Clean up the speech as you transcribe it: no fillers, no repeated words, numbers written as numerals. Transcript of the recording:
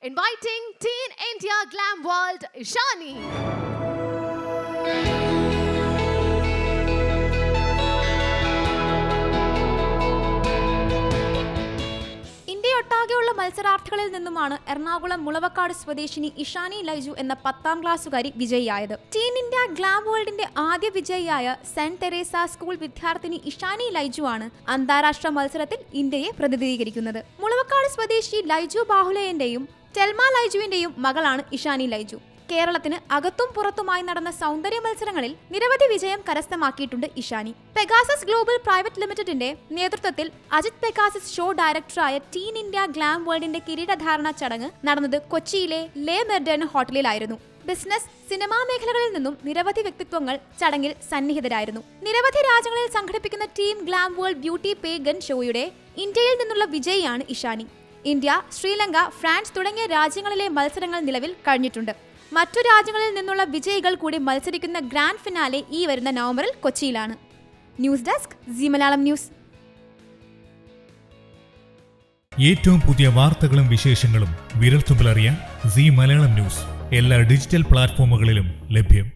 inviting Teen India Glam World Ishani. ഇന്ത്യയൊട്ടാകെയുള്ള മത്സരാർത്ഥികളിൽ നിന്നുമാണ് എറണാകുളം മുളവക്കാട് സ്വദേശിനി ഇഷാനി ലൈജു എന്ന 10ാം ക്ലാസ്സുകാരി വിജയിയായത്. ടീൻ ഇന്ത്യ ഗ്ലാം വേൾഡിന്റെ ആദ്യ വിജയിയായ സെന്റ് തെരേസ സ്കൂൾ വിദ്യാർത്ഥിനി ഇഷാനി ലൈജു ആണ് അന്താരാഷ്ട്ര മത്സരത്തിൽ ഇന്ത്യയെ പ്രതിനിധീകരിക്കുന്നത്. മുളവക്കാട് സ്വദേശി ലൈജു ബാഹുലയന്റെയും ടെൽമ ലൈജുവിന്റെയും മകളാണ് ഇഷാനി ലൈജു. കേരളത്തിന് അകത്തും പുറത്തുമായി നടന്ന സൗന്ദര്യ മത്സരങ്ങളിൽ നിരവധി വിജയം കരസ്ഥമാക്കിയിട്ടുണ്ട് ഇഷാനി. പെഗാസസ് ഗ്ലോബൽ പ്രൈവറ്റ് ലിമിറ്റഡിന്റെ നേതൃത്വത്തിൽ അജിത് പെഗാസസ് ഷോ ഡയറക്ടറായ ടീൻ ഇന്ത്യ ഗ്ലാം വേൾഡിന്റെ കിരീടധാരണ ചടങ്ങ് നടന്നത് കൊച്ചിയിലെ ലേ മെർഡൻ ഹോട്ടലിലായിരുന്നു. ബിസിനസ്, സിനിമാ മേഖലകളിൽ നിന്നും നിരവധി വ്യക്തിത്വങ്ങൾ ചടങ്ങിൽ സന്നിഹിതരായിരുന്നു. നിരവധി രാജ്യങ്ങളിൽ സംഘടിപ്പിക്കുന്ന team glam world beauty pagan ഷോയുടെ ഇന്ത്യയിൽ നിന്നുള്ള വിജയിയാണ് ഇഷാനി. ഇന്ത്യ, ശ്രീലങ്ക, ഫ്രാൻസ് തുടങ്ങിയ രാജ്യങ്ങളിലെ മത്സരങ്ങൾ നിലവിൽ കഴിഞ്ഞിട്ടുണ്ട്. മറ്റു രാജ്യങ്ങളിൽ നിന്നുള്ള വിജയികൾ കൂടി മത്സരിക്കുന്ന ഗ്രാൻഡ് ഫിനാലെ ഈ വരുന്ന നവംബറിൽ കൊച്ചിയിലാണ്. News desk Zee Malayalam news. ഏറ്റവും പുതിയ വാർത്തകളും വിശേഷങ്ങളും വിരൽത്തുമ്പിലറിയാൻ സീ മലയാളം ന്യൂസ് എല്ലാ ഡിജിറ്റൽ പ്ലാറ്റ്ഫോമുകളിലും ലഭ്യം.